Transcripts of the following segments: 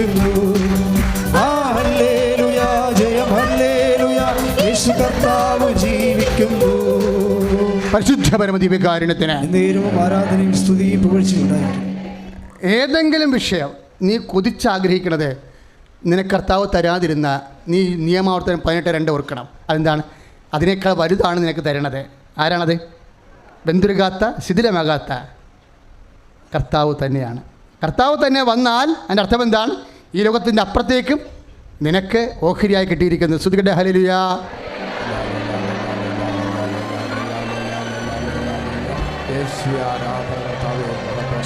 ജീവിക്കുന്നു. ഹല്ലേലൂയ, ജയം ഹല്ലേലൂയ, യേശു കർത്താവ് ജീവിക്കുന്നു. പരിശുദ്ധ പരമദിവ്യകാരുണ്യത്തിന് നേരവും ആരാധനയും സ്തുതിയും പുകഴ്ചയുണ്ടായിരിക്കും. ഏതെങ്കിലും വിഷയം നീ കൊതിച്ചാഗ്രഹിക്കണത് നിനക്ക് കർത്താവ് തരാതിരുന്ന നീ നിയമാവർത്തനം 18:2 ഓർക്കണം. അതെന്താണ്? അതിനേക്കാൾ വലുതാണ് നിനക്ക് തരണത്. ആരാണത്? വെന്തുരുകാത്ത ശിഥിലമാകാത്ത കർത്താവ് തന്നെയാണ്. കർത്താവ് തന്നെ വന്നാൽ അതിൻ്റെ അർത്ഥം എന്താണ്? ഈ ലോകത്തിൻ്റെ അപ്പുറത്തേക്കും നിനക്ക് ഓഹരിയായി കിട്ടിയിരിക്കുന്നത്. സ്തുതിക്കട്ടെ, ഹല്ലേലൂയ.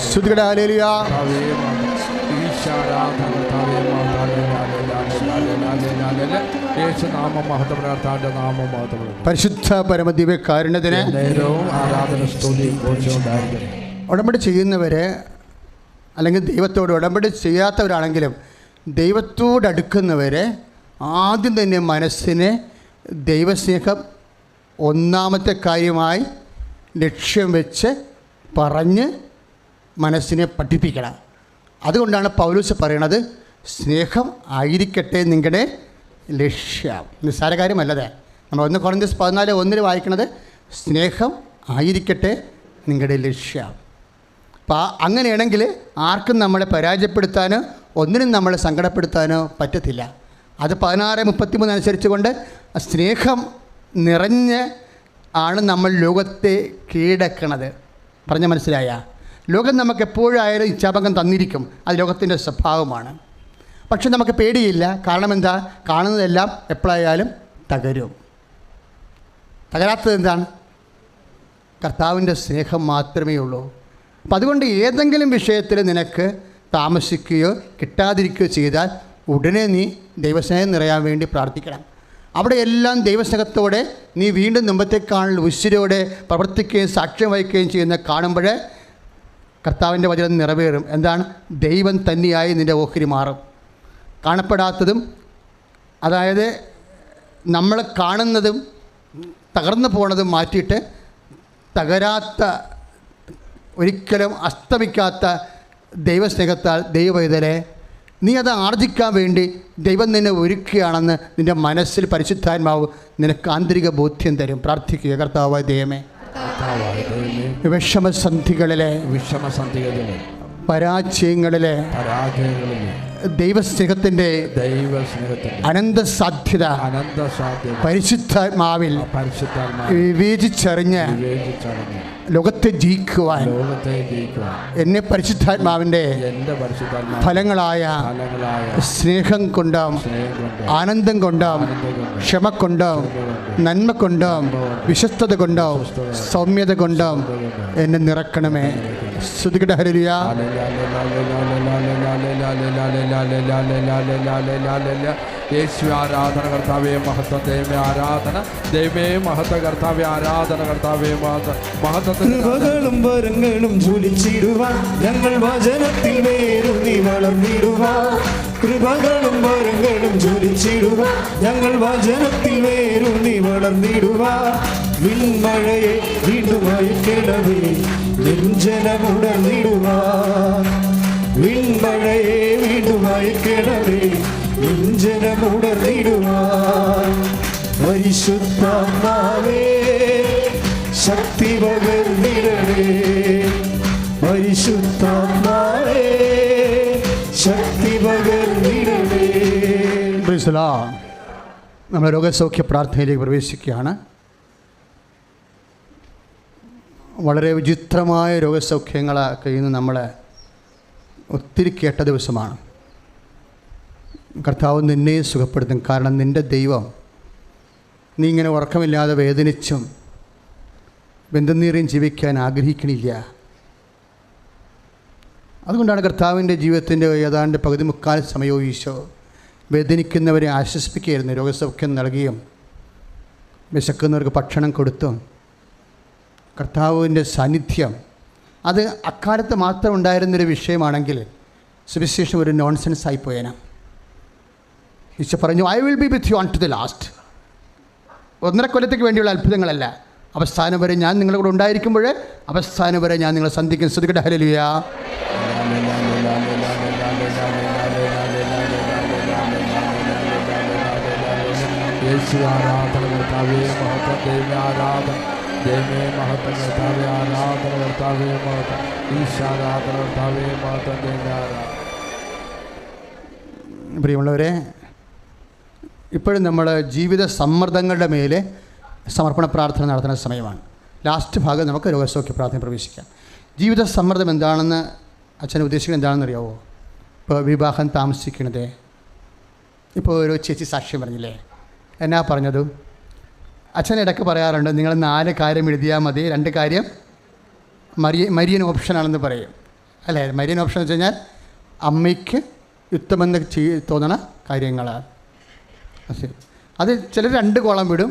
സ്തുതിക്കട്ടെ, ഹല്ലേലൂയ. പരിശുദ്ധ പരമദിവ്യകാരുണ്യത്തിന് ഉടമ്പടി ചെയ്യുന്നവരെ അല്ലെങ്കിൽ ദൈവത്തോട് ഉടമ്പടി ചെയ്യാത്തവരാണെങ്കിലും ദൈവത്തോടടുക്കുന്നവരെ ആദ്യം തന്നെ മനസ്സിനെ ദൈവസ്നേഹം ഒന്നാമത്തെ കാര്യമായി ലക്ഷ്യം വെച്ച് പറഞ്ഞ് മനസ്സിനെ പഠിപ്പിക്കണം. അതുകൊണ്ടാണ് പൗലോസ് പറയണത്, സ്നേഹം ആയിരിക്കട്ടെ നിങ്ങളുടെ ലക്ഷ്യം. നിസ്സാര കാര്യമല്ലത്. നമ്മൾ 1 കൊരിന്ത്യർ 14:1 വായിക്കണത് സ്നേഹം ആയിരിക്കട്ടെ നിങ്ങളുടെ ലക്ഷ്യം. അപ്പോൾ അങ്ങനെയാണെങ്കിൽ ആർക്കും നമ്മളെ പരാജയപ്പെടുത്താനോ ഒന്നിനും നമ്മളെ സങ്കടപ്പെടുത്താനോ പറ്റത്തില്ല. അത് 16:33 അനുസരിച്ച് കൊണ്ട് സ്നേഹം നിറഞ്ഞ് ആണ് നമ്മൾ ലോകത്തെ കീഴടക്കണത്. പറഞ്ഞ മനസ്സിലായ? ലോകം നമുക്ക് എപ്പോഴായാലും ഇച്ഛാഭംഗം തന്നിരിക്കും. അത് ലോകത്തിൻ്റെ സ്വഭാവമാണ്. പക്ഷെ നമുക്ക് പേടിയില്ല. കാരണം എന്താ? കാണുന്നതെല്ലാം എപ്പോഴായാലും തകരും. തകരാത്തത് എന്താണ്? കർത്താവിൻ്റെ സ്നേഹം മാത്രമേ ഉള്ളൂ. അപ്പം അതുകൊണ്ട് ഏതെങ്കിലും വിഷയത്തിൽ നിനക്ക് താമസിക്കുകയോ കിട്ടാതിരിക്കുകയോ ചെയ്താൽ ഉടനെ നീ ദൈവസ്നേഹം നിറയാൻ വേണ്ടി പ്രാർത്ഥിക്കണം. അവിടെയെല്ലാം ദൈവസ്നേഹത്തോടെ നീ വീണ്ടും മുമ്പത്തേക്കാൾ ഉശിരോടെ പ്രവർത്തിക്കുകയും സാക്ഷ്യം വഹിക്കുകയും ചെയ്യുന്ന കാണുമ്പോൾ കർത്താവിൻ്റെ വചനം നിറവേറും. എന്താണ്? ദൈവം തന്നെയായി നിൻ്റെ ഓഹരി മാറും. കാണപ്പെടാത്തതും, അതായത് നമ്മൾ കാണുന്നതും തകർന്നു പോണതും മാറ്റിയിട്ട് തകരാത്ത, ഒരിക്കലും അസ്തമിക്കാത്ത ദൈവസ്നേഹത്താൽ ദൈവവേദനെ നീ അത് ആർജിക്കാൻ വേണ്ടി ദൈവം നിന്നെ ഒരുക്കുകയാണെന്ന് നിൻ്റെ മനസ്സിൽ പരിശുദ്ധാത്മാവ് നിനക്ക് ആന്തരിക ബോധ്യം തരും. പ്രാർത്ഥിക്കുക, കർത്താവായ ദൈവമേ, വിഷമസന്ധികളിലെ പരാജയങ്ങളിലെ ദൈവസ്നേഹത്തിൻ്റെ അനന്ത സാധ്യത പരിശുദ്ധാത്മാവിൽ വിവേചിച്ചറിഞ്ഞ് ലോകത്തെ ജയിക്കുവാൻ എന്നെ പരിശുദ്ധാത്മാവിൻ്റെ ഫലങ്ങളായ സ്നേഹം കൊണ്ടും ആനന്ദം കൊണ്ടും ക്ഷമ കൊണ്ടും നന്മ കൊണ്ടും വിശ്വസ്തത കൊണ്ടും സൗമ്യത കൊണ്ടും എന്നെ നിറക്കണമേ. സ്തുതിക്കട്ടെ, ഹല്ലേലൂയ. യേശു ആരാധന, കർത്താവേ മഹത്വം, ദൈവമേ ആരാധന, ദൈവമേ മഹത്വ, കർത്താവേ ആരാധന, കർത്താവേ മഹത്വം. കൃപകളും വരങ്ങളും ജ്വലിച്ചിടുവാൻ ഞങ്ങൾ വചനത്തിൽ വേരൂന്നി വളർന്നിടുവാൻ. കൃപകളും വരങ്ങളും ജ്വലിച്ചിടുവാൻ ഞങ്ങൾ വചനത്തിൽ വേരൂന്നി വളർന്നിടുവാൻ. വിൺമഴയെ വീണ്ടും അയക്കണമേ നെഞ്ചനമുടർന്നിടുവാൻ. വിൺമഴയെ വീണ്ടും അയക്കണമേ നെഞ്ചനമുടർന്നിടുവാൻ. പരിശുദ്ധാത്മാവേ ശക്തി പകർന്നിടണേ. പരിശുദ്ധാത്മാവേ ശക്തി പകർന്നിടണേ. നമ്മൾ രോഗസൗഖ്യ പ്രാർത്ഥനയിലേക്ക് പ്രവേശിക്കുകയാണ്. വളരെ വിചിത്രമായ രോഗസൗഖ്യങ്ങളൊക്കെ ഇന്ന് നമ്മൾ ഒത്തിരി കേട്ട ദിവസമാണ്. കർത്താവ് നിന്നെ സുഖപ്പെടുത്തും. കാരണം നിൻ്റെ ദൈവം നീ ഇങ്ങനെ ഉറക്കമില്ലാതെ വേദനിച്ചും ബന്ധനീറിയും ജീവിക്കാൻ ആഗ്രഹിക്കണില്ല. അതുകൊണ്ടാണ് കർത്താവിൻ്റെ ജീവിതത്തിൻ്റെ ഏതാണ്ട് പകുതി മുക്കാൽ സമയവും ഈശോ വേദനിക്കുന്നവരെ ആശ്വസിപ്പിക്കുകയായിരുന്നു. രോഗസൗഖ്യം നൽകിയും വിശക്കുന്നവർക്ക് ഭക്ഷണം കൊടുത്തും. കർത്താവിൻ്റെ സാന്നിധ്യം അത് അക്കാലത്ത് മാത്രം ഉണ്ടായിരുന്നൊരു വിഷയമാണെങ്കിൽ സുവിശേഷം ഒരു നോൺസെൻസ് ആയിപ്പോയേന. ഈശോ പറഞ്ഞു, I will be with you unto the last. 1.5 കൊല്ലത്തേക്ക് വേണ്ടിയുള്ള അത്ഭുതങ്ങളല്ല, അവസാനം വരെ ഞാൻ നിങ്ങളുടെ കൂടെ ഉണ്ടായിരിക്കുമ്പോൾ അവസാനം വരെ ഞാൻ നിങ്ങളെ സന്ധിക്കും. സ്തുതിക്കട്ടെ, ഹല്ലേലൂയ. ഈശോ ആരാധന കർത്താവേ മഹത്വം. ദൈവമേ ആരാധന. ദൈവമേ മഹത്വം കർത്താവേ ആരാധന കർത്താവേ മഹത്വം. ഈശോ ആരാധന കർത്താവേ മഹത്വം. ദൈവമേ ആരാധന. പ്രിയമുള്ളവരെ, ഇപ്പോഴും നമ്മൾ ജീവിത സമ്മർദ്ദങ്ങളുടെ മേലെ സമർപ്പണ പ്രാർത്ഥന നടത്തുന്ന സമയമാണ്. ലാസ്റ്റ് ഭാഗം നമുക്ക് രോഗസൗഖ്യ പ്രാർത്ഥന പ്രവേശിക്കാം. ജീവിത സമ്മർദ്ദം എന്താണെന്ന് അച്ഛൻ ഉദ്ദേശിക്കുന്നത് എന്താണെന്ന് അറിയാമോ? ഇപ്പോൾ വിവാഹം താമസിക്കുന്നത്, ഇപ്പോൾ ഒരു ചേച്ചി സാക്ഷ്യം പറഞ്ഞില്ലേ, എന്നാ പറഞ്ഞത്? അച്ഛൻ ഇടയ്ക്ക് പറയാറുണ്ട്, നിങ്ങൾ 4 കാര്യം എഴുതിയാൽ മതി, 2 കാര്യം മരിയൻ ഓപ്ഷനാണെന്ന് പറയും അല്ലേ? മരിയൻ ഓപ്ഷൻ എന്ന് വെച്ച് കഴിഞ്ഞാൽ അമ്മയ്ക്ക് യുക്തമെന്ന് തോന്നണ കാര്യങ്ങളാണ്. അത് ചിലർ 2 കോളം വിടും.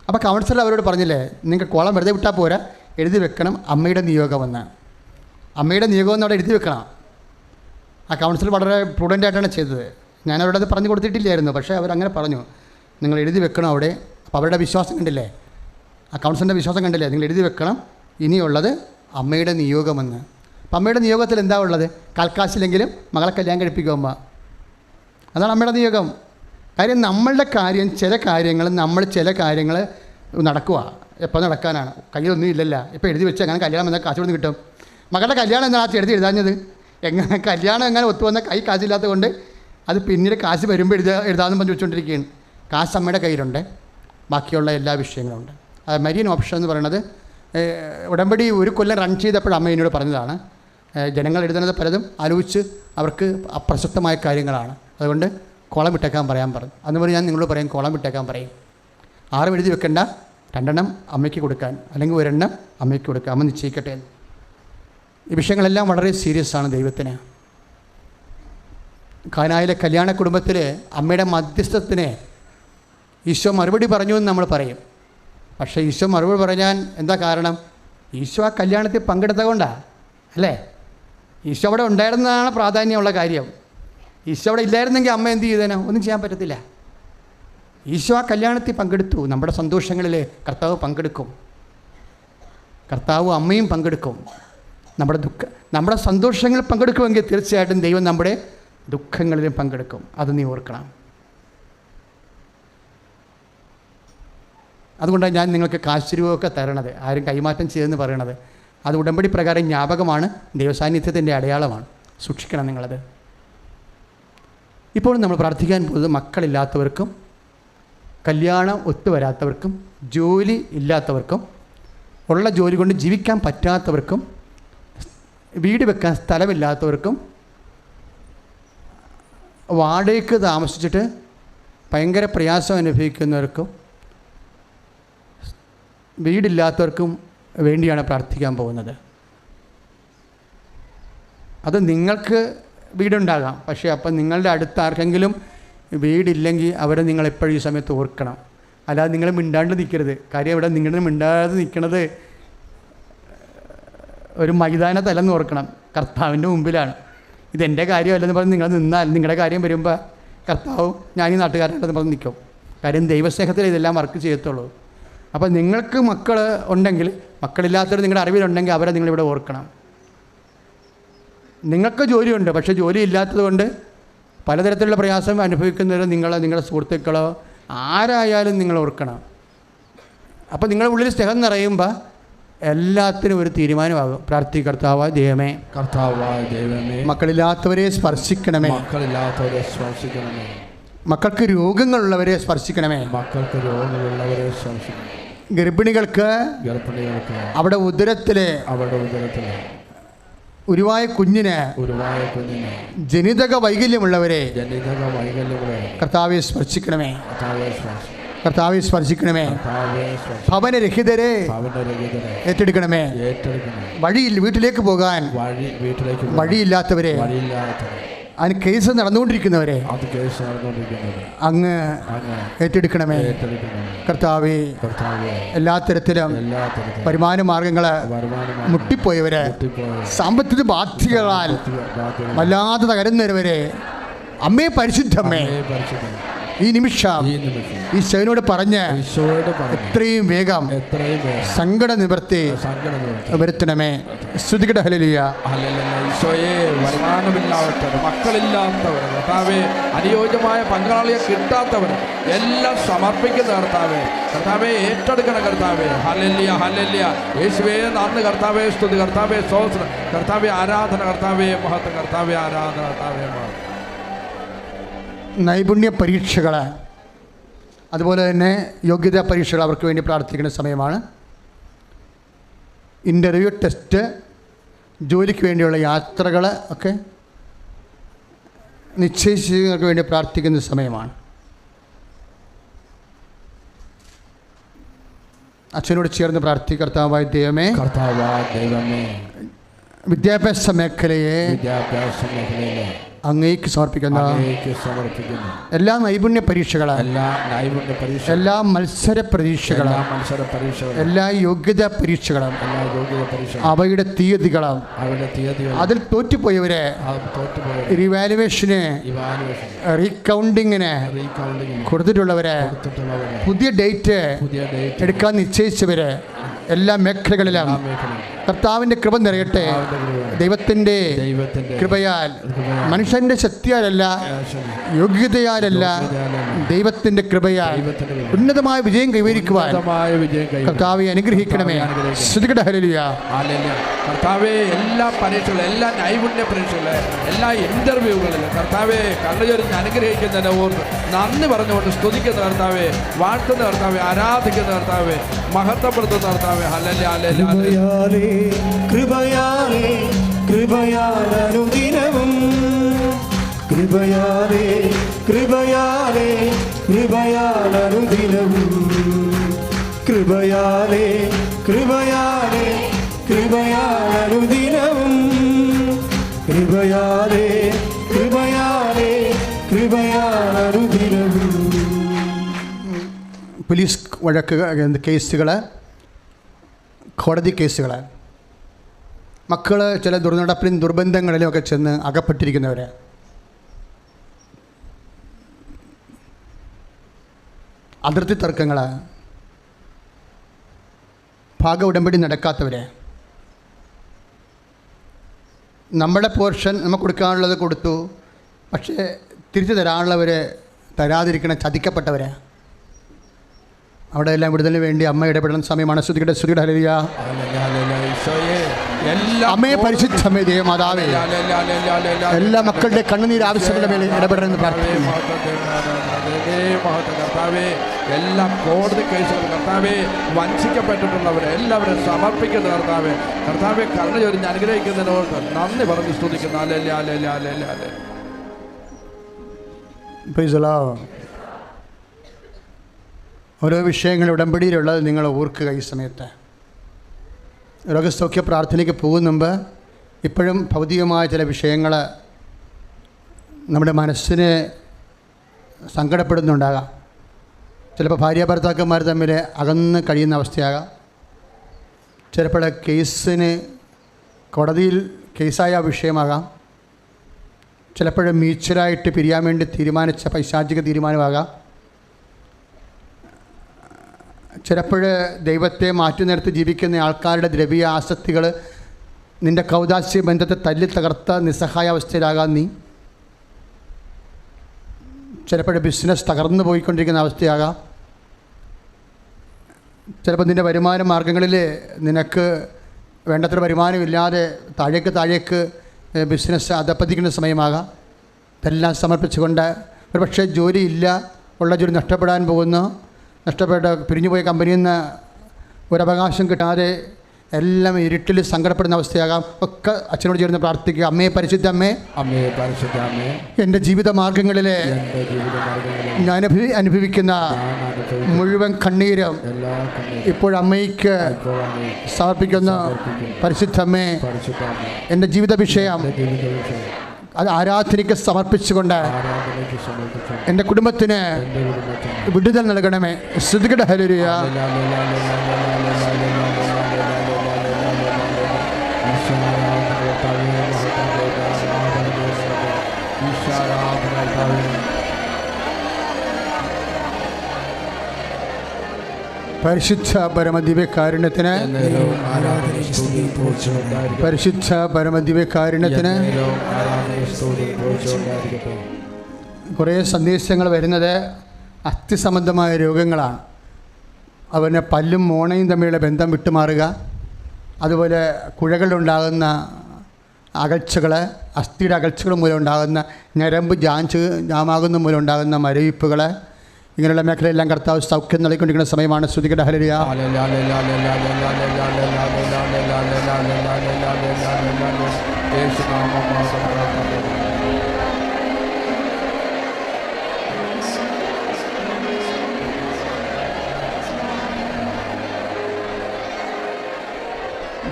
അപ്പോൾ കൗൺസിലർ അവരോട് പറഞ്ഞില്ലേ, നിങ്ങൾക്ക് കോളം വെറുതെ വിട്ടാൽ പോരാ, എഴുതി വെക്കണം അമ്മയുടെ നിയോഗമെന്ന്. അമ്മയുടെ നിയോഗമെന്ന് അവിടെ എഴുതി വെക്കണം. ആ കൗൺസിലർ വളരെ പ്രൂഡൻ്റായിട്ടാണ് ചെയ്തത്. ഞാനവരോട് അത് പറഞ്ഞു കൊടുത്തിട്ടില്ലായിരുന്നു, പക്ഷേ അവരങ്ങനെ പറഞ്ഞു, നിങ്ങൾ എഴുതി വെക്കണം അവിടെ. അപ്പോൾ അവരുടെ വിശ്വാസം കണ്ടില്ലേ, ആ കൗൺസിലറിൻ്റെ വിശ്വാസം കണ്ടില്ലേ, നിങ്ങൾ എഴുതി വെക്കണം ഇനിയുള്ളത് അമ്മയുടെ നിയോഗമെന്ന്. അപ്പം അമ്മയുടെ നിയോഗത്തിൽ എന്താ ഉള്ളത്? കാൽക്കാശിലെങ്കിലും മകളെ കല്യാണം കഴിപ്പിക്കുമ്പോൾ അതാണ് അമ്മയുടെ നിയോഗം. കാര്യം നമ്മളുടെ കാര്യം, ചില കാര്യങ്ങൾ നടക്കുക. എപ്പോൾ നടക്കാനാണ്? കയ്യിലൊന്നും ഇല്ലല്ല. ഇപ്പോൾ എഴുതി വെച്ച് അങ്ങനെ കല്യാണം എന്നാൽ കാശ് കൊടുത്ത് കിട്ടും. മകളുടെ കല്യാണം എന്നാൽ ആ ചെറുതി എഴുതാഞ്ഞത് എങ്ങനെ? കല്യാണം എങ്ങനെ ഒത്തുവന്ന കൈ കാശില്ലാത്തത് കൊണ്ട് അത് പിന്നീട് കാശ് വരുമ്പോൾ എഴുതാമെന്ന് പറഞ്ഞു വെച്ചുകൊണ്ടിരിക്കുകയാണ്. കാശ് അമ്മയുടെ കയ്യിലുണ്ട്, ബാക്കിയുള്ള എല്ലാ വിഷയങ്ങളുണ്ട്. മരിയൻ ഓപ്ഷൻ എന്ന് പറയുന്നത് ഉടമ്പടി 1 കൊല്ലം റൺ ചെയ്തപ്പോൾ അമ്മ എന്നോട് പറഞ്ഞതാണ്, ജനങ്ങൾ എഴുതുന്നത് പലതും ആലോചിച്ച് അവർക്ക് അപ്രസക്തമായ കാര്യങ്ങളാണ്, അതുകൊണ്ട് കോളം വിട്ടേക്കാൻ പറയാൻ പറഞ്ഞു. അന്ന് പറഞ്ഞ് ഞാൻ നിങ്ങളോട് പറയും, കോളം വിട്ടേക്കാൻ പറയും. 6 എഴുതി വെക്കേണ്ട, 2 അമ്മയ്ക്ക് കൊടുക്കാൻ, അല്ലെങ്കിൽ 1 അമ്മയ്ക്ക് കൊടുക്കുക, അമ്മ നിശ്ചയിക്കട്ടെ. ഈ വിഷയങ്ങളെല്ലാം വളരെ സീരിയസ് ആണ് ദൈവത്തിന്. കാനായിലെ കല്യാണ കുടുംബത്തിൽ അമ്മയുടെ മധ്യസ്ഥത്തിന് ഈശോ മറുപടി പറഞ്ഞു എന്ന് നമ്മൾ പറയും. പക്ഷേ ഈശോ മറുപടി പറയാൻ എന്താ കാരണം? ഈശോ ആ കല്യാണത്തിൽ പങ്കെടുത്തത് കൊണ്ടാണ് അല്ലേ? ഈശോ അവിടെ ഉണ്ടായിരുന്നതാണ് പ്രാധാന്യമുള്ള കാര്യം. ഈശോ അവിടെ ഇല്ലായിരുന്നെങ്കിൽ അമ്മ എന്ത് ചെയ്തേനോ? ഒന്നും ചെയ്യാൻ പറ്റത്തില്ല. ഈശോ ആ കല്യാണത്തിൽ പങ്കെടുത്തു. നമ്മുടെ സന്തോഷങ്ങളിൽ കർത്താവ് പങ്കെടുക്കും, കർത്താവും അമ്മയും പങ്കെടുക്കും. നമ്മുടെ സന്തോഷങ്ങളിൽ പങ്കെടുക്കുമെങ്കിൽ തീർച്ചയായിട്ടും ദൈവം നമ്മുടെ ദുഃഖങ്ങളിലും പങ്കെടുക്കും. അത് നീ ഓർക്കണം. അതുകൊണ്ടാണ് ഞാൻ നിങ്ങൾക്ക് കാശ് രൂപമൊക്കെ തരണത്, ആരും കൈമാറ്റം ചെയ്തെന്ന് പറയണത്. അത് ഉടമ്പടി പ്രകാരം ജ്ഞാപകമാണ്, ദൈവസാന്നിധ്യത്തിൻ്റെ അടയാളമാണ്. സൂക്ഷിക്കണം നിങ്ങളത്. ഇപ്പോൾ നമ്മൾ പ്രാർത്ഥിക്കാൻ പോകുന്നത് മക്കളില്ലാത്തവർക്കും, കല്യാണം ഒത്തുവരാത്തവർക്കും, ജോലി ഇല്ലാത്തവർക്കും, ഉള്ള ജോലി കൊണ്ട് ജീവിക്കാൻ പറ്റാത്തവർക്കും, വീട് വെക്കാൻ സ്ഥലമില്ലാത്തവർക്കും, വാടകയ്ക്ക് താമസിച്ചിട്ട് ഭയങ്കര പ്രയാസം അനുഭവിക്കുന്നവർക്കും, വീടില്ലാത്തവർക്കും വേണ്ടിയാണ് പ്രാർത്ഥിക്കാൻ പോകുന്നത്. അത് നിങ്ങൾക്ക് വീടുണ്ടാകാം, പക്ഷേ അപ്പം നിങ്ങളുടെ അടുത്ത് ആർക്കെങ്കിലും വീടില്ലെങ്കിൽ അവരെ നിങ്ങൾ എപ്പോഴും ഈ സമയത്ത് ഓർക്കണം. അല്ലാതെ നിങ്ങൾ മിണ്ടാണ്ട് നിൽക്കരുത്. കാര്യം ഇവിടെ നിങ്ങളുടെ മിണ്ടാതെ നിൽക്കുന്നത് ഒരു മൈതാനത്തല്ലെന്ന് ഓർക്കണം, കർത്താവിൻ്റെ മുമ്പിലാണ്. ഇതെൻ്റെ കാര്യമല്ലെന്ന് പറഞ്ഞ് നിങ്ങൾ നിന്നാൽ നിങ്ങളുടെ കാര്യം വരുമ്പോൾ കർത്താവും ഞാനീ നാട്ടുകാരനെന്ന് പറഞ്ഞ് നിൽക്കും. കാര്യം ദൈവസ്നേഹത്തിൽ ഇതെല്ലാം വർക്ക് ചെയ്യത്തുള്ളൂ. അപ്പോൾ നിങ്ങൾക്ക് മക്കൾ ഉണ്ടെങ്കിൽ, മക്കളില്ലാത്തവർ നിങ്ങളുടെ അറിവിലുണ്ടെങ്കിൽ അവരെ നിങ്ങളിവിടെ ഓർക്കണം. നിങ്ങൾക്ക് ജോലിയുണ്ട്, പക്ഷേ ജോലി ഇല്ലാത്തത് കൊണ്ട് പലതരത്തിലുള്ള പ്രയാസം അനുഭവിക്കുന്നവർ നിങ്ങളുടെ സുഹൃത്തുക്കളോ ആരായാലും നിങ്ങൾ ഓർക്കണം. അപ്പോൾ നിങ്ങളുടെ ഉള്ളിൽ സ്നേഹം നിറയുമ്പോൾ എല്ലാത്തിനും ഒരു തീരുമാനമാകും. പ്രാർത്ഥി കർത്താവായ ദൈവമേ, മക്കളില്ലാത്തവരെ സ്പർശിക്കണമേ, മക്കൾക്ക് രോഗങ്ങളുള്ളവരെ സ്പർശിക്കണമേ, ഗർഭിണികൾക്ക് അവിടെ ഉദരത്തിലെ ഉരുവായ കുഞ്ഞിന് ജനിതക വൈകല്യമുള്ളവരെ കർത്താവെ സ്പർശിക്കണമേ, കർത്താവെ സ്പർശിക്കണമേ. ഭവനരഹിതരെ ഏറ്റെടുക്കണമേ. വീട്ടിലേക്ക് പോകാൻ വഴിയില്ലാത്തവരെ, അതിന് കേസ് നടന്നുകൊണ്ടിരിക്കുന്നവരെ അങ്ങ് ഏറ്റെടുക്കണമേ. കർത്താവേ, എല്ലാ തരത്തിലും വരുമാന മാർഗങ്ങൾ മുട്ടിപ്പോയവരെ, സാമ്പത്തിക ബാധ്യതകളാൽ വല്ലാതെ തകരുന്നവരെ, അമ്മേ പരിശുദ്ധമ്മേ ഈ നിമിഷം ഈശോയോട് പറഞ്ഞ് എത്രയും വേഗം സങ്കട നിവൃത്തി വരുത്തണമേ. സ്തുതിക്കട്ടെ. ഹല്ലേലൂയ. ഈശോയെ, വരുമാനമില്ലാത്തവർ, മക്കളില്ലാത്തവർ, കർത്താവെ, അനുയോജ്യമായ പങ്കാളിയെ കിട്ടാത്തവർ എല്ലാം സമർപ്പിക്കുന്ന കർത്താവെ, കർത്താവെ ഏറ്റെടുക്കണം കർത്താവെ. ഹല്ലേലൂയ, ഹല്ലേലൂയ. യേശുവേ നന്ദി കർത്താവെ, സ്തുതി കർത്താവെ, സ്തോത്രം കർത്താവെ, ആരാധന കർത്താവെ, മഹത്വം കർത്താവെ, ആരാധന കർത്താവെ. നൈപുണ്യ പരീക്ഷകൾ, അതുപോലെ തന്നെ യോഗ്യതാ പരീക്ഷകൾ അവർക്ക് വേണ്ടി പ്രാർത്ഥിക്കുന്ന സമയമാണ്. ഇൻ്റർവ്യൂ, ടെസ്റ്റ്, ജോലിക്ക് വേണ്ടിയുള്ള യാത്രകൾ ഒക്കെ നിശ്ചയിച്ചവർക്ക് വേണ്ടി പ്രാർത്ഥിക്കുന്ന സമയമാണ്. അച്ഛനോട് ചേർന്ന് കർത്താവായ ദൈവമേ, വിദ്യാഭ്യാസ മേഖലയെ അങ്ങേക്ക് സമർപ്പിക്കുന്ന എല്ലാ നൈപുണ്യ പരീക്ഷകളും, എല്ലാ മത്സര പരീക്ഷകളും, എല്ലാ യോഗ്യതാ പരീക്ഷകളും, അവയുടെ തീയതികളും, അതിൽ തോറ്റുപോയവരെ റിവാലുവേഷന്, റീകൗണ്ടിങ്ങിന് കൊടുത്തിട്ടുള്ളവരെ, പുതിയ ഡേറ്റ് എടുക്കാൻ നിശ്ചയിച്ചവരെ എല്ലാ മേഖലകളിലും കർത്താവിൻ്റെ കൃപ നിറയട്ടെ. ദൈവത്തിൻ്റെ കൃപയാൽ, മനുഷ്യൻ്റെ ശക്തിയാലല്ല, യോഗ്യതയാലല്ല, ദൈവത്തിൻ്റെ കൃപയാൽ ഉന്നതമായ വിജയം കൈവരിക്കുവാൻ കർത്താവെ അനുഗ്രഹിക്കണമേ. സ്തുതിക്കട്ടെ. ഹല്ലേലൂയ. കർത്താവെ, എല്ലാ പരീക്ഷകളും, എല്ലാ നൈപുണ്യ പരീക്ഷകളും, എല്ലാ ഇന്റർവ്യൂകളിലും കർത്താവെ കണ്ണുചൊരിഞ്ഞ് അനുഗ്രഹിക്കുന്നതിനെ ഓർത്ത് നന്ദി പറഞ്ഞുകൊണ്ട് സ്തുതിക്കുന്ന കർത്താവെ, വാഴ്ത്തുന്ന കർത്താവെ, ആരാധിക്കുന്ന കർത്താവെ, മഹത്വപ്പെടുത്തുന്ന കർത്താവെ. ഹല്ലേലൂയ, ഹല്ലേലൂയ. കൃപയാലേ കൃപയാലനുദിനവും, കൃപയാലേ കൃപയാലേ കൃപയാലനുദിനവും, കൃപയാലേ കൃപയാലേ കൃപയാലനുദിനവും, കൃപയാലേ കൃപയാലേ കൃപയാലനുദിനവും. പോലീസ് വഴക്ക് കേസുകൾ, കോടതി കേസുകൾ, മക്കൾ ചില ദുർനടപ്പിലും ദുർബന്ധങ്ങളിലും ഒക്കെ ചെന്ന് അകപ്പെട്ടിരിക്കുന്നവർ, അതിർത്തി തർക്കങ്ങൾ, ഭാഗ ഉടമ്പടി നടക്കാത്തവർ, നമ്മുടെ പോർഷൻ നമുക്ക് കൊടുക്കാനുള്ളത് കൊടുത്തു, പക്ഷേ തിരിച്ചു തരാനുള്ളവർ തരാതിരിക്കണ ചതിക്കപ്പെട്ടവർ, അവിടെ എല്ലാം വിടുതലിന് വേണ്ടി അമ്മ ഇടപെടുന്ന സമയമാണ്. സ്തുതിക്കട്ടെ. സ്തുതിയുടെ ഹല്ലേലൂയ. അമ്മയെ പരിശുദ്ധമേ ദൈവമാതാവേ, എല്ലാ മക്കളുടെ കണ്ണുനീർ ആവശ്യങ്ങളുടെ മേലെ ഇടപെടണമെന്ന് പ്രാർത്ഥിക്കുന്നു. കർത്താവേ, എല്ലാ കോടതി കേസുകളും കർത്താവെ, വഞ്ചിക്കപ്പെട്ടിട്ടുള്ളവരെ എല്ലാവരും സമർപ്പിക്കുന്ന കർത്താവെ, കർത്താവെ കരുണ ചൊരിഞ്ഞ് അനുഗ്രഹിക്കുന്നതിനോട് നന്ദി പറഞ്ഞ് സ്തുതിക്കുന്നു. Hallelujah, hallelujah, hallelujah. Praise the Lord. ഓരോ വിഷയങ്ങൾ ഉടമ്പടിയിലുള്ളത് നിങ്ങൾ ഓർക്കുക. ഈ സമയത്ത് രോഗസൗഖ്യ പ്രാർത്ഥനയ്ക്ക് പോകുന്ന മുമ്പ് ഇപ്പോഴും ഭൗതികമായ ചില വിഷയങ്ങൾ നമ്മുടെ മനസ്സിനെ സങ്കടപ്പെടുന്നുണ്ടാകാം. ചിലപ്പോൾ ഭാര്യ ഭർത്താക്കന്മാർ തമ്മിൽ അകന്ന് കഴിയുന്ന അവസ്ഥയാകാം. ചിലപ്പോൾ കേസിന് കോടതിയിൽ കേസായ വിഷയമാകാം. ചിലപ്പോൾ മ്യൂച്വലായിട്ട് പിരിയാൻ വേണ്ടി തീരുമാനിച്ച പൈശാചിക തീരുമാനമാകാം. ചിലപ്പോൾ ദൈവത്തെ മാറ്റി നിർത്തി ജീവിക്കുന്ന ആൾക്കാരുടെ ദ്രവ്യ ആസക്തികൾ നിൻ്റെ കൗദാസ്യ ബന്ധത്തെ തല്ലി തകർത്ത നിസ്സഹായാവസ്ഥയിലാകാം നീ. ചിലപ്പോൾ ബിസിനസ് തകർന്നു പോയിക്കൊണ്ടിരിക്കുന്ന അവസ്ഥയാകാം. ചിലപ്പോൾ നിൻ്റെ വരുമാന മാർഗങ്ങളിൽ നിനക്ക് വേണ്ടത്ര വരുമാനമില്ലാതെ താഴേക്ക് ബിസിനസ് അധപ്പതിക്കുന്ന സമയമാകാം. ഇതെല്ലാം സമർപ്പിച്ചുകൊണ്ട് ഒരുപക്ഷെ ജോലിയില്ല, ഉള്ള ജോലി നഷ്ടപ്പെടാൻ പോകുന്നു, പിരിഞ്ഞുപോയ കമ്പനിയിൽ നിന്ന് ഒരവകാശം കിട്ടാതെ എല്ലാം ഇരുട്ടിൽ സങ്കടപ്പെടുന്ന അവസ്ഥയാകാം. ഒക്കെ അച്ഛനോട് ചേർന്ന് പ്രാർത്ഥിക്കുക. അമ്മേ പരിശുദ്ധ അമ്മേ, എൻ്റെ ജീവിത മാർഗങ്ങളിൽ ഞാൻ അനുഭവിക്കുന്ന മുഴുവൻ കണ്ണീരും ഇപ്പോഴമ്മയ്ക്ക് സമർപ്പിക്കുന്ന പരിശുദ്ധ അമ്മേ, എൻ്റെ ജീവിത വിഷയം അത് ആരാധനയ്ക്ക് സമർപ്പിച്ചുകൊണ്ട് എൻ്റെ കുടുംബത്തിന് വിടുതൽ നൽകണമേ. സ്തുതിക്കട്ടെ. ഹല്ലേലൂയ. പരിശുദ്ധ പരമദിവ്യകാരുണ്യത്തിന്, പരിശുദ്ധ പരമദിവ്യകാരുണ്യത്തിന്. കുറേ സന്ദേശങ്ങൾ വരുന്നത് അസ്ഥിസംബന്ധമായ രോഗങ്ങളാണ്. അവന് പല്ലും മോണയും തമ്മിലുള്ള ബന്ധം വിട്ടുമാറുക, അതുപോലെ കുഴകളിലുണ്ടാകുന്ന അകൽച്ചകൾ, അസ്ഥിയുടെ അകൽച്ചകൾ മൂലം ഉണ്ടാകുന്ന ഞരമ്പ് ജാമാകുന്ന മൂലം ഉണ്ടാകുന്ന മരവിപ്പുകൾ, ഇങ്ങനെയുള്ള മേഖലയെല്ലാം കർത്താവ് സൗഖ്യം നൽകിക്കൊണ്ടിരിക്കുന്ന സമയമാണ്. സ്തുതിക്കട്ടെ. ഹല്ലേലൂയ.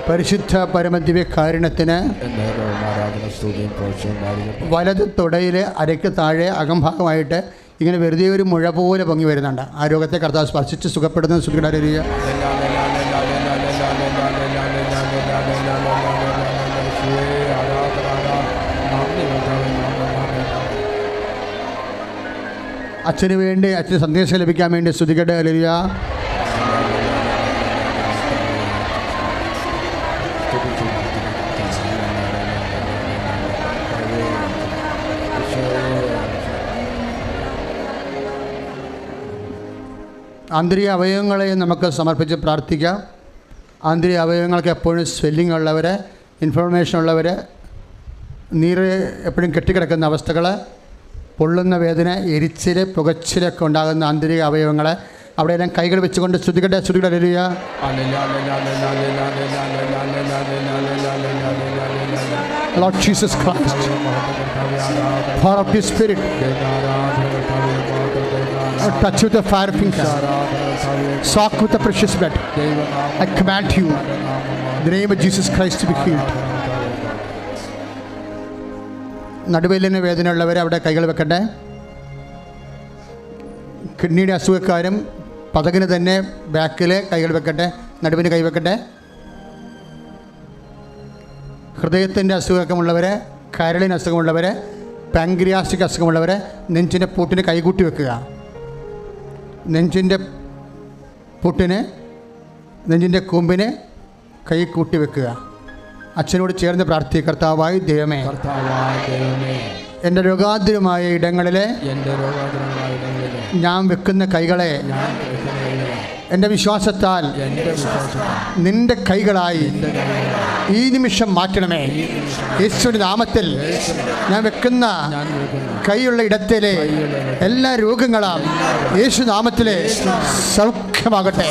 പരിശുദ്ധ പരമദിവ്യകാരുണ്യത്തിന്. വലത് തുടയിലെ അരയ്ക്ക് താഴെ അകംഭാഗമായിട്ട് ഇങ്ങനെ വെറുതെ ഒരു മുഴ പോലെ പൊങ്ങി വരുന്നുണ്ട്. ആ രോഗത്തെ കർത്താവ് സ്പർശിച്ച് സുഖപ്പെടുന്നത്. സുഖിക്കട്ടെ. അച്ഛന് വേണ്ടി, അച്ഛന് സന്ദേശം ലഭിക്കാൻ വേണ്ടി സ്തുതിക്കട്ടെ. ഹല്ലേലൂയ. ആന്തരിക അവയവങ്ങളെ നമുക്ക് സമർപ്പിച്ച് പ്രാർത്ഥിക്കാം. ആന്തരിക അവയവങ്ങൾക്ക് എപ്പോഴും സ്വെല്ലിംഗ് ഉള്ളവർ, ഇൻഫ്ലമേഷൻ ഉള്ളവർ, നീര് എപ്പോഴും കെട്ടിക്കിടക്കുന്ന അവസ്ഥകൾ, പൊള്ളുന്ന വേദന, എരിച്ചിൽ, പുകച്ചിലൊക്കെ ഉണ്ടാകുന്ന ആന്തരിക അവയവങ്ങൾ അവിടെയെല്ലാം കൈകൾ വെച്ചുകൊണ്ട് സ്തുതിക്കട്ടെ. സ്തുതിക്കട്ടെ. Hallelujah. Lord Jesus Christ, power of His Spirit, touch with the fire finger, soak with the precious blood. I command you, in the name of Jesus Christ, to be healed. നടുവേലിന് വേദനയുള്ളവർ അവിടെ കൈകൾ വെക്കട്ടെ. കിഡ്നിയുടെ അസുഖക്കാരും പതകിന് തന്നെ ബാക്കിൽ കൈകൾ വെക്കട്ടെ, നടുവിന് കൈ വെക്കട്ടെ. ഹൃദയത്തിൻ്റെ അസുഖമുള്ളവർ, കരളിന് അസുഖമുള്ളവർ, പാങ്ക്രിയാസ്റ്റിക് അസുഖമുള്ളവർ നെഞ്ചിൻ്റെ പൂട്ടിന് കൈകൂട്ടി വെക്കുക. നെഞ്ചിൻ്റെ പൂട്ടിന്, നെഞ്ചിൻ്റെ കൂമ്പിന് കൈ കൂട്ടി വെക്കുക. അച്ഛനോട് ചേർന്ന് പ്രാർത്ഥിക്കുക. കർത്താവായ ദൈവമേ, എൻ്റെ രോഗാതുരമായ ഇടങ്ങളിലെ ഞാൻ വെക്കുന്ന കൈകളെ എൻ്റെ വിശ്വാസത്താൽ നിൻ്റെ കൈകളായി ഈ നിമിഷം മാറ്റണമേ. യേശുവിൻ്റെ നാമത്തിൽ ഞാൻ വെക്കുന്ന കൈയുള്ള ഇടത്തിലെ എല്ലാ രോഗങ്ങളും യേശു നാമത്തിലെ സൗഖ്യമാകട്ടെ.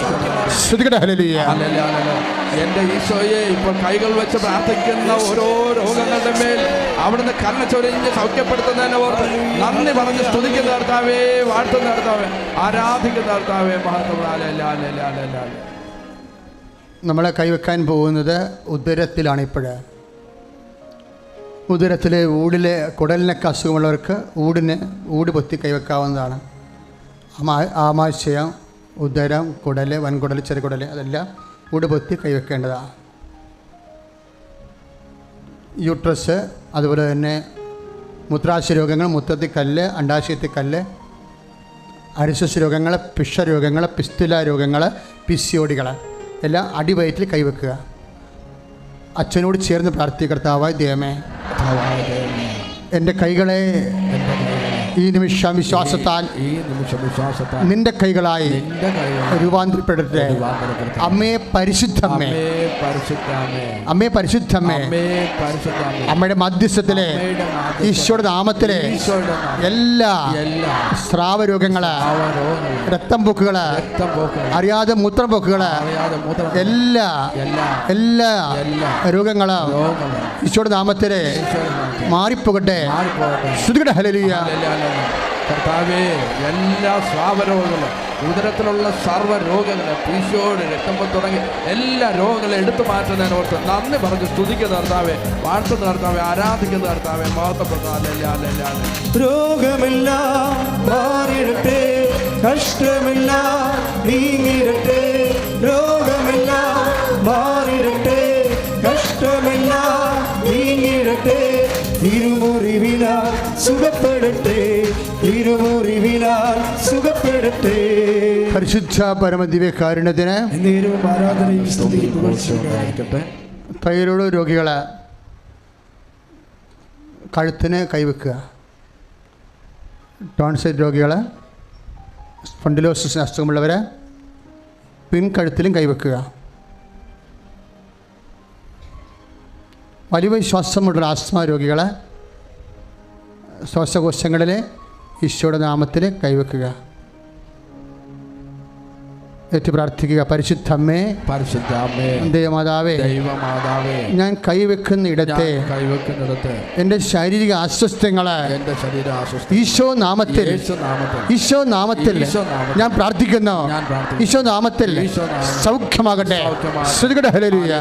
ശ്രുതികട. ഹല്ലേലൂയ. എൻ്റെ ഈശോയെ, ഇപ്പോൾ കൈകൾ വെച്ച് പ്രാർത്ഥിക്കുന്ന ഓരോ രോഗങ്ങളുടെ മേൽ അവിടുന്ന് കരുണ ചൊരിഞ്ഞ് സൗഖ്യപ്പെടുത്തുന്നതിനെ ഓർത്ത് നന്ദി പറഞ്ഞ് സ്തുതിക്കുന്ന കർത്താവേ, വാഴ്ത്തുന്ന കർത്താവേ, ആരാധിക്കുന്ന കർത്താവേ, മഹത്വം. നമ്മളെ കൈവെക്കാൻ പോകുന്നത് ഉദരത്തിലാണ്. ഉദരത്തിലെ ഊടിലെ കുടലിനൊക്കെ അസുഖമുള്ളവർക്ക് ഊട് പൊത്തി കൈവെക്കാവുന്നതാണ്. ആമാശയം, ഉദരം, കുടൽ, വൻകുടൽ, ചെറുകുടൽ, അതെല്ലാം ഊട് പൊത്തി കൈവെക്കേണ്ടതാണ്. യൂട്രസ്, അതുപോലെ തന്നെ മൂത്രാശയ രോഗങ്ങൾ, മൂത്രത്തിൽ കല്ല്, അണ്ടാശയത്തിൽ കല്ല്, അരിശസ് രോഗങ്ങൾ, പിഷരോഗങ്ങൾ, പിസ്തുല രോഗങ്ങൾ, പിസിയോടികൾ എല്ലാം അടിവയറ്റിൽ കൈവെക്കുക. അച്ഛനോട് ചേർന്ന് പ്രാർത്ഥിക്കുക. കർത്താവായ ദൈവമേ, എൻ്റെ കൈകളെ ഈ നിമിഷം വിശ്വാസത്താൽ നിന്റെ കൈകളായി രൂപാന്തരപ്പെടട്ടെ. അമ്മേ പരിശുദ്ധമ്മേ, അമ്മേ പരിശുദ്ധമ്മേ, അമ്മയുടെ മധ്യസ്ഥത്തിലെ ഈശോയുടെ നാമത്തിലെ എല്ലാ സ്രാവരോഗങ്ങള്, രക്തം പൊക്കുകള്, അറിയാതെ മൂത്രം പൊക്കുകള്, എല്ലാ രോഗങ്ങളും ഈശോയുടെ നാമത്തിലെ മാറിപ്പോകട്ടെ. ശ്രുതികട. ഹല്ലേലൂയ. കർത്താവേ, എല്ലാ സ്രാവരോഗങ്ങളും, ഉദരത്തിലുള്ള സർവ്വ രോഗങ്ങൾ, പീശോട്, രക്തം തുടങ്ങി എല്ലാ രോഗങ്ങളും എടുത്തു മാറ്റുന്നതിന് ഓർത്ത് നന്ദി പറഞ്ഞ് സ്തുതിക്കുന്ന കർത്താവേ, വാഴ്ത്തുന്ന കർത്താവേ, ആരാധിക്കുന്ന കർത്താവേ, മഹത്വപ്പെടുന്ന. രോഗമെല്ലാം മാറിടട്ടെ, കഷ്ടമെല്ലാം നീങ്ങിടട്ടെ. രോഗമെല്ലാം മാറിടട്ടെ, കഷ്ടമെല്ലാം നീങ്ങിടട്ടെ. തിരുമുറിവിനാൽ സുഖപ്പെടട്ടെ, തിരുമുറിവിനാൽ സുഖപ്പെടട്ടെ. പരിശുദ്ധ പരമദിവ്യകാരുണ്യത്തിന് എന്നേരവും ആരാധനയും സ്തുതിയും പുകഴ്ചയും ഉണ്ടായിരിക്കട്ടെ. തൈറോയ്ഡ് രോഗികളെ കഴുത്തിന് കൈവെക്കുക. ടോൺസിൽ രോഗികളെ, സ്പോണ്ടിലോസിസ് അസുഖമുള്ളവരെ പിൻകഴുത്തിലും കൈവെക്കുക. വലിയ ശ്വാസമുള്ള ആസ്മ രോഗികളെ ശ്വാസകോശങ്ങളിൽ ഈശോയുടെ നാമത്തിൽ കൈവെക്കുക. ഏറ്റു പ്രാർത്ഥിക്കുക. പരിശുദ്ധമ്മേ, ദൈവമാതാവേ, ഞാൻ കൈവെക്കുന്ന ഇടത്തെ എൻ്റെ ശാരീരിക അസ്വസ്ഥങ്ങളെ ഈശോ നാമത്തിൽ ഞാൻ പ്രാർത്ഥിക്കുന്നു. ഈശോ നാമത്തിൽ സൗഖ്യമാകട്ടെ. ശ്രുതികട ഹല്ലേലൂയ.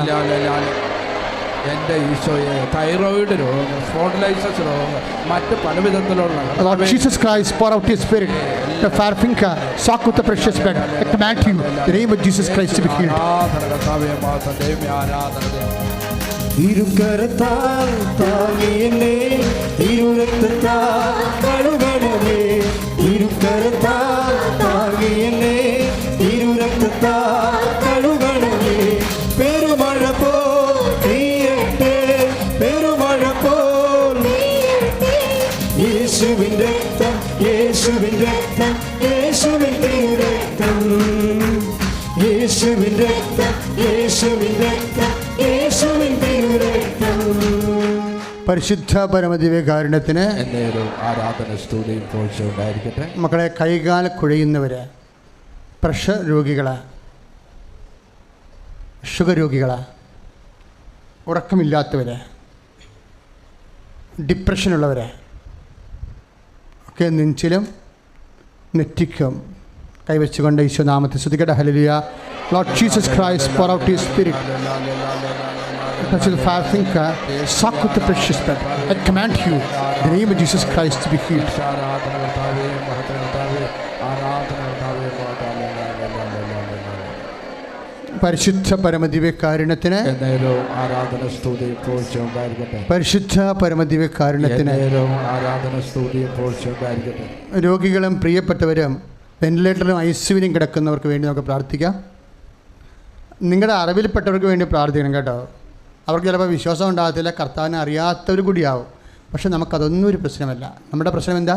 എൻ്റെ ഈശോയെ തൈറോയിഡ് രോഗം, സ്പോണ്ടിലൈറ്റിസ് രോഗം, മറ്റ് പല വിധത്തിലുള്ള Lord Jesus Christ, pour out your spirit. The fire finger, soak with the precious blood. I command you, the name of Jesus Christ, to be healed. ഇരുകരത്താൽ താങ്ങി എന്നെ ഇരുരക്തത്താൽ കഴുകണമേ. ഇരുകരത്താൽ താങ്ങി എന്നെ ഇരുരക്തത്താൽ കഴുകണമേ. പെരുമഴ പോൽ പെയ്യട്ടെ, പെരുമഴ പോൽ യേശുവിൻ രക്തം, യേശുവിൻ രക്തം, യേശുവിൻ തിരുരക്തം, യേശുവിൻ രക്തം, യേശുവിൻ രക്തം, യേശുവിൻ തിരുരക്തം. പരിശുദ്ധ പരമദിവ്യകാരുണ്യത്തിന് ആരാധന സ്തുതിയും പോഴ്ചയും ഉണ്ടായിരിക്കട്ടെ. മക്കളെ, കൈകാൽ കുഴയുന്നവരെ, പ്രഷർ രോഗികളെ, ഷുഗർ രോഗികളെ, ഉറക്കമില്ലാത്തവരെ, ഡിപ്രഷനുള്ളവരെ ഒക്കെ നെഞ്ചിലും നെറ്റിക്കും കൈവച്ചുകൊണ്ട് ഈശോ നാമത്തെ സ്തുതിക്കട്ടെ. Hallelujah. Lord Jesus Christ, pour out your spirit. Touch the fire finger, soak with the precious blood. I command you, the name of Jesus Christ, to be healed. പരിശുദ്ധ പരമദിവ്യകാരുണ്യത്തിന് ആരാധന സ്തുതി പോഴ്ചയും ഉണ്ടായിരിക്കട്ടെ. പരിശുദ്ധ പരമദിവ്യകാരുണ്യത്തിന് ആരാധന സ്തുതി പോഴ്ചയും ഉണ്ടായിരിക്കട്ടെ. രോഗികളും പ്രിയപ്പെട്ടവരും വെന്റിലേറ്ററിലും ഐസിയുവിലും കിടക്കുന്നവർക്ക് വേണ്ടി നമുക്ക് പ്രാർത്ഥിക്കാം. നിങ്ങളുടെ അറിവിൽപ്പെട്ടവർക്ക് വേണ്ടി പ്രാർത്ഥിക്കണം കേട്ടോ. അവർക്ക് ചിലപ്പോൾ വിശ്വാസം ഉണ്ടാകത്തില്ല, കർത്താവിനെ അറിയാത്തവർ കൂടിയാവും. പക്ഷെ നമുക്കതൊന്നും ഒരു പ്രശ്നമല്ല. നമ്മുടെ പ്രശ്നം എന്താ?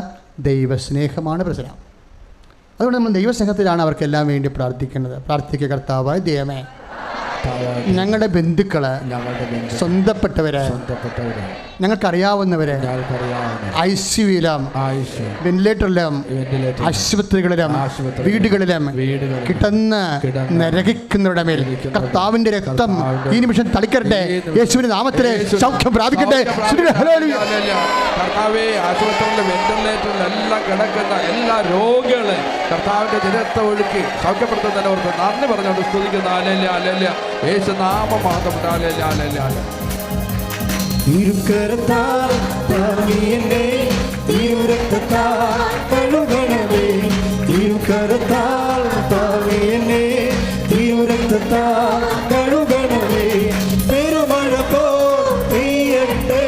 ദൈവസ്നേഹമാണ് പ്രശ്നം. അതുകൊണ്ട് നമ്മൾ ദൈവസ്നേഹത്തിലാണ് അവർക്കെല്ലാം വേണ്ടി പ്രാർത്ഥിക്കുന്നത്. പ്രാർത്ഥിക്കുക. കർത്താവായ ദൈവമേ, ഞങ്ങളുടെ ബന്ധുക്കളെ, സ്വന്തപ്പെട്ടവരെ, ഞങ്ങൾക്കറിയാവുന്നവരെ ഐസിയുയിലും വെന്റിലേറ്ററിലും ആശുപത്രികളിലും വീടുകളിലും കിടന്ന് നരകിക്കുന്നവരുടെ മേൽ കർത്താവിന്റെ രക്തം ഈ നിമിഷം തളിക്കട്ടെ. യേശുവിന്റെ നാമത്തിലെ സൗഖ്യം പ്രാപിക്കട്ടെ. കർത്താവേ, ആശുപത്രികളിലും വെന്റിലേറ്ററിലെല്ലാം കിടക്കുന്ന എല്ലാ രോഗികളെ കർത്താവിന്റെ രക്തം ഒഴുക്കി സൗഖ്യപ്പെടുത്തുന്നതിനവർക്ക് നന്ദി പറഞ്ഞുകൊണ്ട് സ്തുതിക്കുന്ന ഹല്ലേലൂയ. യേശു നാമം മാത്രം. ഇരുകരത്താൽ താങ്ങി എന്നെ ഇരുരക്തത്താൽ കഴുകണമേ. ഇരുകരത്താൽ താങ്ങി എന്നെ ഇരുരക്തത്താൽ കഴുകണമേ. പെരുമഴ പോൽ പെയ്യട്ടെ,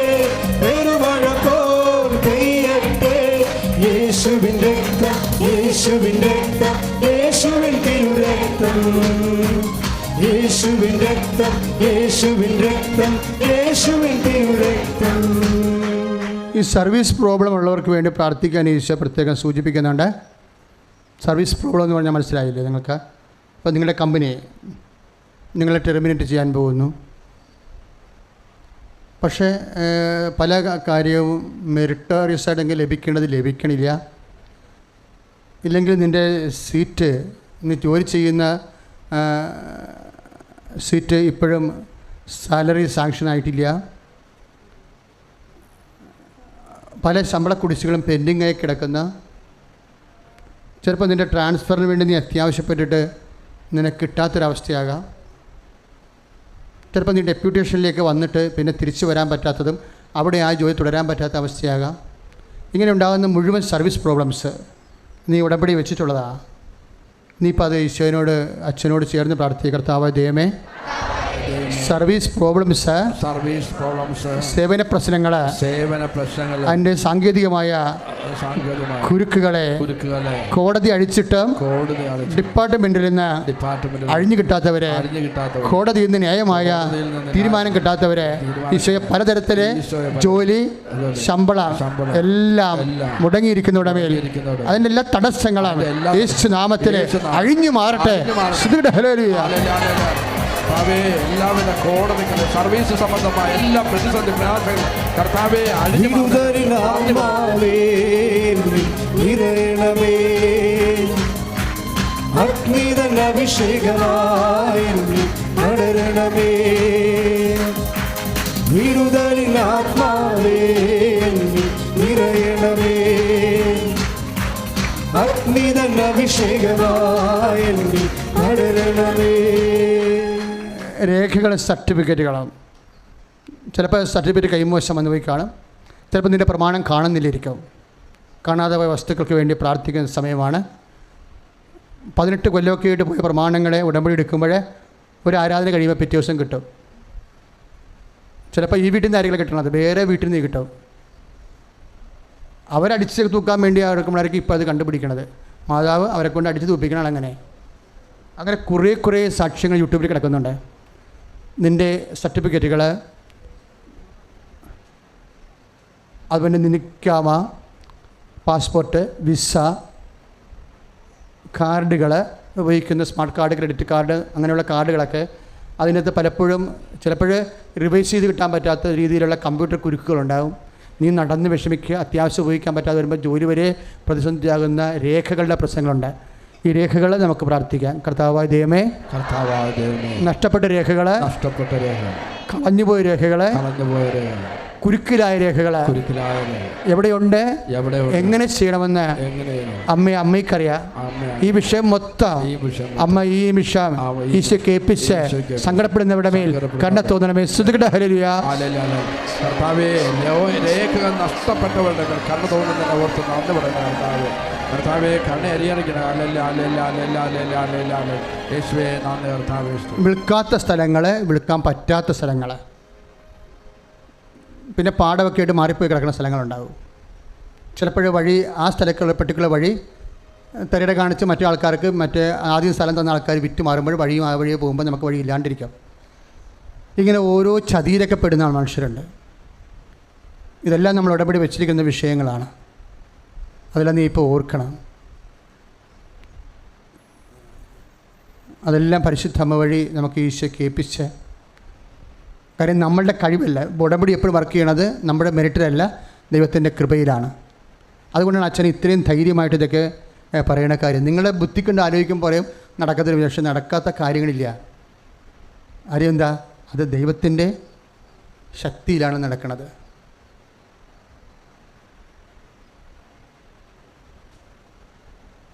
പെരുമഴ പോൽ പെയ്യട്ടെ. യേശുവിൻ രക്തം, യേശുവിൻ രക്തം, യേശുവിൻ തിരുരക്തം, യേശുവിൻ രക്തം, യേശുവിൻ രക്തം, യേശുവിൻ തിരുരക്തം. ഈ സർവീസ് പ്രോബ്ലം ഉള്ളവർക്ക് വേണ്ടി പ്രാർത്ഥിക്കാൻ ഈശോ പ്രത്യേകം സൂചിപ്പിക്കുന്നുണ്ട്. സർവീസ് പ്രോബ്ലം എന്ന് പറഞ്ഞാൽ മനസ്സിലായില്ലേ നിങ്ങൾക്ക്? അപ്പോൾ നിങ്ങളുടെ കമ്പനി നിങ്ങളെ ടെർമിനേറ്റ് ചെയ്യാൻ പോകുന്നു. പക്ഷേ പല കാര്യവും മെറിറ്റോറിയസ് ആയിട്ടെങ്കിൽ ലഭിക്കേണ്ടത് ലഭിക്കണില്ല. ഇല്ലെങ്കിൽ നിൻ്റെ സീറ്റ്, നീ ജോലി ചെയ്യുന്ന സീറ്റ് ഇപ്പോഴും സാലറി സാങ്ഷൻ ആയിട്ടില്ല. പല ശമ്പള കുടിശ്ശികളും പെൻഡിങ്ങായി കിടക്കുന്ന, ചിലപ്പോൾ നിൻ്റെ ട്രാൻസ്ഫറിന് വേണ്ടി നീ അത്യാവശ്യപ്പെട്ടിട്ട് നിനക്ക് കിട്ടാത്തൊരവസ്ഥയാകാം. ചിലപ്പോൾ നീ ഡെപ്യൂട്ടേഷനിലേക്ക് വന്നിട്ട് പിന്നെ തിരിച്ചു വരാൻ പറ്റാത്തതും അവിടെ ആ ജോലി തുടരാൻ പറ്റാത്ത അവസ്ഥയാകാം. ഇങ്ങനെ ഉണ്ടാകുന്ന മുഴുവൻ സർവീസ് പ്രോബ്ലംസ് നീ ഉടമ്പടി വെച്ചിട്ടുള്ളതാണ്. നീ ഇപ്പോൾ അത് ഈശോനോട്, അച്ഛനോട് ചേർന്ന് പ്രാർത്ഥിക്കുക. കർത്താവായ ദൈവമേ, സർവീസ് പ്രോബ്ലംസ്, സേവന പ്രശ്നങ്ങൾ, അതിൻ്റെ സാങ്കേതികമായ കുരുക്കുകളെ കോടതി അഴിച്ചിട്ട് ഡിപ്പാർട്ട്മെന്റിൽ നിന്ന് അഴിഞ്ഞു കിട്ടാത്തവരെ, കോടതിയിൽ നിന്ന് ന്യായമായ തീരുമാനം കിട്ടാത്തവരെ, ഈശോയെ പലതരത്തിലെ ജോലി, ശമ്പളം എല്ലാം മുടങ്ങിയിരിക്കുന്നവരുടെ മേൽ അതിൻ്റെ എല്ലാ തടസ്സങ്ങളും യേശു നാമത്തിൽ അഴിഞ്ഞു മാറട്ടെ. എല്ലാവിധ കോടതികളും സർവീസ് സംബന്ധമായ എല്ലാ പ്രതിസന്ധി പ്രയാസങ്ങളും കർത്താവേ അഗ്നിതനഭിഷേകമായി നടരണമേ. വിടുതലിൽ ആത്മാവേ നിറയണമേ. അഗ്നിതനഭിഷേകമായി നടരണമേ. രേഖകളും സർട്ടിഫിക്കറ്റുകളും ചിലപ്പോൾ സർട്ടിഫിക്കറ്റ് കൈമോശം വന്നു പോയി കാണും. ചിലപ്പോൾ നിൻ്റെ പ്രമാണം കാണുന്നില്ലിരിക്കും. കാണാതെ പോയ വസ്തുക്കൾക്ക് വേണ്ടി പ്രാർത്ഥിക്കുന്ന സമയമാണ്. 18 കൊല്ലമൊക്കെ ആയിട്ട് പോയ പ്രമാണങ്ങളെ ഉടമ്പടി എടുക്കുമ്പോൾ ഒരു ആരാധന കഴിയുമ്പോൾ പിറ്റേ ദിവസം കിട്ടും. ചിലപ്പോൾ ഈ വീട്ടിൽ നിന്ന് ആരെങ്കിലും കിട്ടണത് വേറെ വീട്ടിൽ നിന്ന് കിട്ടും. അവരടിച്ച് തൂക്കാൻ വേണ്ടി എടുക്കുമ്പോഴായിരിക്കും ഇപ്പോൾ അത് കണ്ടുപിടിക്കണത്. മാതാവ് അവരെ കൊണ്ട് അടിച്ച് തൂപ്പിക്കണം. അങ്ങനെ കുറേ സാക്ഷ്യങ്ങൾ യൂട്യൂബിൽ കിടക്കുന്നുണ്ട്. നിൻ്റെ സർട്ടിഫിക്കറ്റുകൾ, അതുപോലെ നിനിക്കാമ, പാസ്പോർട്ട്, വിസ, കാർഡുകൾ ഉപയോഗിക്കുന്ന സ്മാർട്ട് കാർഡ്, ക്രെഡിറ്റ് കാർഡ്, അങ്ങനെയുള്ള കാർഡുകളൊക്കെ അതിനകത്ത് പലപ്പോഴും ചിലപ്പോൾ റിവൈസ് ചെയ്ത് കിട്ടാൻ പറ്റാത്ത രീതിയിലുള്ള കമ്പ്യൂട്ടർ കുരുക്കുകളുണ്ടാകും. നീ നടന്ന് വിഷമിക്കുക, അത്യാവശ്യം ഉപയോഗിക്കാൻ പറ്റാതെ വരുമ്പോൾ ജോലി വരെ പ്രതിസന്ധിയാകുന്ന രേഖകളുടെ പ്രശ്നങ്ങളുണ്ട്. ഈ രേഖകൾ നമുക്ക് പ്രാർത്ഥിക്കാം. കർത്താവായ ദൈവമേ, നഷ്ടപ്പെട്ട രേഖകൾ, കളഞ്ഞുപോയ രേഖകൾ, കുരുക്കിലായ രേഖകൾ എവിടെയുണ്ട്, എങ്ങനെ ചെയ്യണമെന്ന് അമ്മയ്ക്കറിയാം. ഈ വിഷയം മൊത്തം അമ്മ ഈ വിഷയം ഈശോ കേൾപ്പിച്ച് സങ്കടപ്പെടുന്നവരുടെ മേൽ കണ്ണ തോന്നണമേ. ശ്രുതികട ഹല്ലേലൂയ. രേഖകൾ നഷ്ടപ്പെട്ടവരുടെ കണ്ണു തോന്നുന്നതിനെ ഓർത്ത് നന്ദി പറയുന്ന കർത്താവേ, കണ്ണെ അറിയണിക്കണം. യേശുവേ നന്ദി കർത്താവേ. വിൽക്കാത്ത സ്ഥലങ്ങൾ, വിൽക്കാൻ പറ്റാത്ത സ്ഥലങ്ങൾ, പിന്നെ പാടമൊക്കെ ആയിട്ട് മാറിപ്പോയി കിടക്കുന്ന സ്ഥലങ്ങളുണ്ടാകും. ചിലപ്പോൾ വഴി ആ സ്ഥലത്തുള്ള പെർട്ടിക്കുലർ വഴി തിരയുടെ കാണിച്ച് മറ്റു ആൾക്കാർക്ക് മറ്റേ ആദ്യം സ്ഥലം തന്ന ആൾക്കാർ വിറ്റ് മാറുമ്പോൾ വഴിയും ആ വഴിയെ പോകുമ്പോൾ നമുക്ക് വഴി ഇല്ലാണ്ടിരിക്കാം. ഇങ്ങനെ ഓരോ ചതിയിലൊക്കെ പെടുന്ന മനുഷ്യരുണ്ട്. ഇതെല്ലാം നമ്മൾ ഉടമ്പടി വെച്ചിരിക്കുന്ന വിഷയങ്ങളാണ്. അതെല്ലാം നീ ഇപ്പോൾ ഓർക്കണം. അതെല്ലാം പരിശുദ്ധ അമ്മ വഴി നമുക്ക് ഈശോ കേൾപ്പിച്ച്, കാര്യം നമ്മളുടെ കഴിവല്ല. ഉടമ്പടി എപ്പോഴും വർക്ക് ചെയ്യണത് നമ്മുടെ മെറിറ്റിലല്ല, ദൈവത്തിൻ്റെ കൃപയിലാണ്. അതുകൊണ്ടാണ് അച്ഛൻ ഇത്രയും ധൈര്യമായിട്ട് ഇതൊക്കെ പറയണ കാര്യം. നിങ്ങളുടെ ബുദ്ധി കൊണ്ട് ആലോചിക്കുമ്പോൾ പറയും നടക്കാത്തൊരു പക്ഷേ നടക്കാത്ത കാര്യങ്ങളില്ല. കാര്യം എന്താ? അത് ദൈവത്തിൻ്റെ ശക്തിയിലാണ് നടക്കുന്നത്.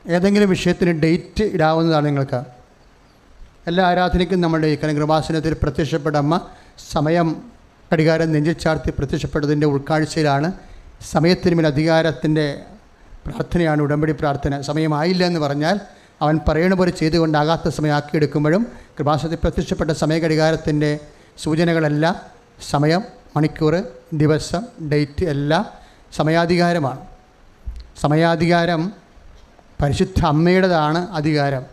ഏതെങ്കിലും വിഷയത്തിന് ഡേറ്റ് ഇടാവുന്നതാണ് നിങ്ങൾക്ക്. എല്ലാ ആരാധനയ്ക്കും നമ്മളുടെ കൃപാസനത്തിൽ പ്രത്യക്ഷപ്പെട്ട അമ്മ സമയം ഘടികാരം നെഞ്ചിൽ ചാർത്തി പ്രത്യക്ഷപ്പെട്ടതിൻ്റെ ഉൾക്കാഴ്ചയിലാണ്. സമയത്തിന് മേൽ അധികാരത്തിൻ്റെ പ്രാർത്ഥനയാണ് ഉടമ്പടി പ്രാർത്ഥന. സമയമായില്ല എന്ന് പറഞ്ഞാൽ അവൻ പറയണ പോലെ ചെയ്തുകൊണ്ടാകാത്ത സമയമാക്കിയെടുക്കുമ്പോഴും കൃപാസനത്തിൽ പ്രത്യക്ഷപ്പെട്ട സമയ ഘടികാരത്തിൻ്റെ സൂചനകളെല്ലാം സമയം, മണിക്കൂർ, ദിവസം, ഡേറ്റ് എല്ലാം സമയാധികാരമാണ്. സമയാധികാരം പരിശുദ്ധ അമ്മയുടേതാണ്. അധികാരം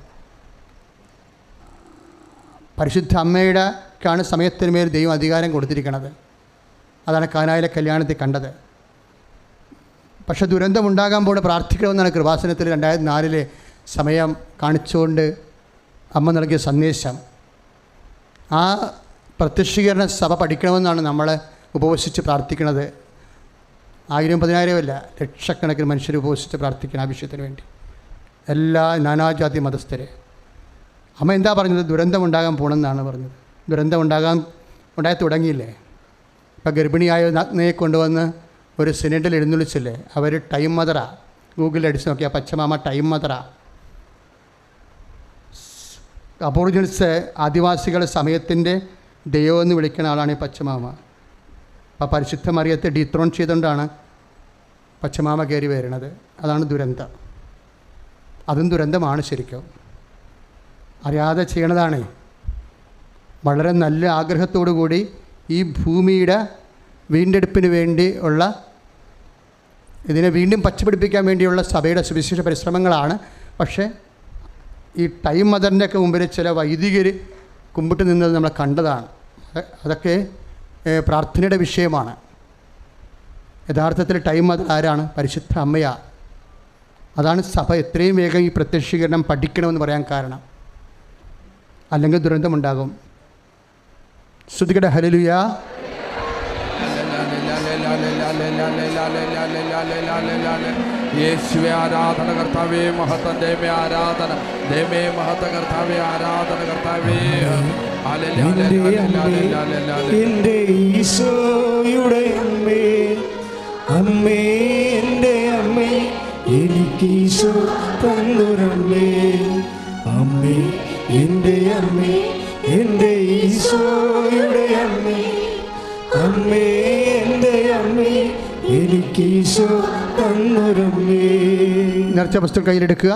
പരിശുദ്ധ അമ്മയുടെക്കാണ് സമയത്തിന് മേൽ ദൈവം അധികാരം കൊടുത്തിരിക്കുന്നത്. അതാണ് കാനായിലെ കല്യാണത്തിൽ കണ്ടത്. പക്ഷെ ദുരന്തമുണ്ടാകാൻ പോലെ പ്രാർത്ഥിക്കണമെന്നാണ് കൃപാസനത്തിൽ 2004 സമയം കാണിച്ചുകൊണ്ട് അമ്മ നൽകിയ സന്ദേശം. ആ പ്രത്യക്ഷീകരണ സഭ പഠിക്കണമെന്നാണ് നമ്മൾ ഉപവസിച്ച് പ്രാർത്ഥിക്കുന്നത്. 1000-10,000 അല്ല, ലക്ഷക്കണക്കിന് മനുഷ്യർ ഉപവസിച്ച് പ്രാർത്ഥിക്കണം ആ വിഷയത്തിന് വേണ്ടി. എല്ലാ നാനാജാതി മതസ്ഥരെ. അമ്മ എന്താ പറഞ്ഞത്? ദുരന്തമുണ്ടാകാൻ പോകണമെന്നാണ് പറഞ്ഞത്. ഉണ്ടായി തുടങ്ങിയില്ലേ? ഇപ്പം ഗർഭിണിയായ നഗ്നയെ കൊണ്ടുവന്ന് ഒരു സിനഡിൽ എഴുന്നള്ളിച്ചില്ലേ? അവർ ടൈം മദറാ. ഗൂഗിളിൽ അടിച്ച് നോക്കിയാൽ പച്ചമാമ ടൈം മദറാ. അബോറിജിൻസ് ആദിവാസികൾ സമയത്തിൻ്റെ ദൈവം എന്ന് വിളിക്കുന്ന ആളാണ് ഈ പച്ചമാമ. അപ്പോൾ പരിശുദ്ധ മറിയത്തെ ഡീത്രോൺ ചെയ്തുകൊണ്ടാണ് പച്ചമാമ കയറി വരുന്നത്. അതാണ് ദുരന്തം. അതും ദുരന്തമാണ് ശരിക്കും. അറിയാതെ ചെയ്യണതാണ്. വളരെ നല്ല ആഗ്രഹത്തോടു കൂടി ഈ ഭൂമിയുടെ വീണ്ടെടുപ്പിന് വേണ്ടി ഉള്ള ഇതിനെ വീണ്ടും പച്ചപിടിപ്പിക്കാൻ വേണ്ടിയുള്ള സഭയുടെ സുവിശേഷ പരിശ്രമങ്ങളാണ്. പക്ഷേ ഈ ടൈം മദറിൻ്റെയൊക്കെ മുമ്പിൽ ചില വൈദികർ കുമ്പിട്ട് നിന്നത് നമ്മൾ കണ്ടതാണ്. അതൊക്കെ പ്രാർത്ഥനയുടെ വിഷയമാണ്. യഥാർത്ഥത്തിൽ ടൈം മദർ ആരാണ്? പരിശുദ്ധ അമ്മയാണ്. അതാണ് സഭ എത്രയും വേഗം ഈ പ്രത്യക്ഷീകരണം പഠിക്കണമെന്ന് പറയാൻ കാരണം. അല്ലെങ്കിൽ ദുരന്തമുണ്ടാകും. ശ്രുതികട ഹല്ലേലൂയ. യേശുവേ ആരാധന കർത്താവേ, മഹത്വം ദൈവമേ ആരാധന, ദൈവമേ മഹത്വ കർത്താവേ ആരാധന കർത്താവേ. എൻ്റെ ഈശോയുടെ അമ്മേ, അമ്മേ എൻ്റെ അമ്മേ, എനിക്ക് ഈശോ തന്നൊരമ്മേ, അമ്മേ എൻ്റെ അമ്മേ, എൻ്റെ ഈശോയുടെ അമ്മേ, അമ്മേ എൻ്റെ അമ്മേ, എനിക്ക് ഈശോ തന്നൊരമ്മേ. നേർച്ച പുസ്തകം കയ്യിലെടുക്കുക.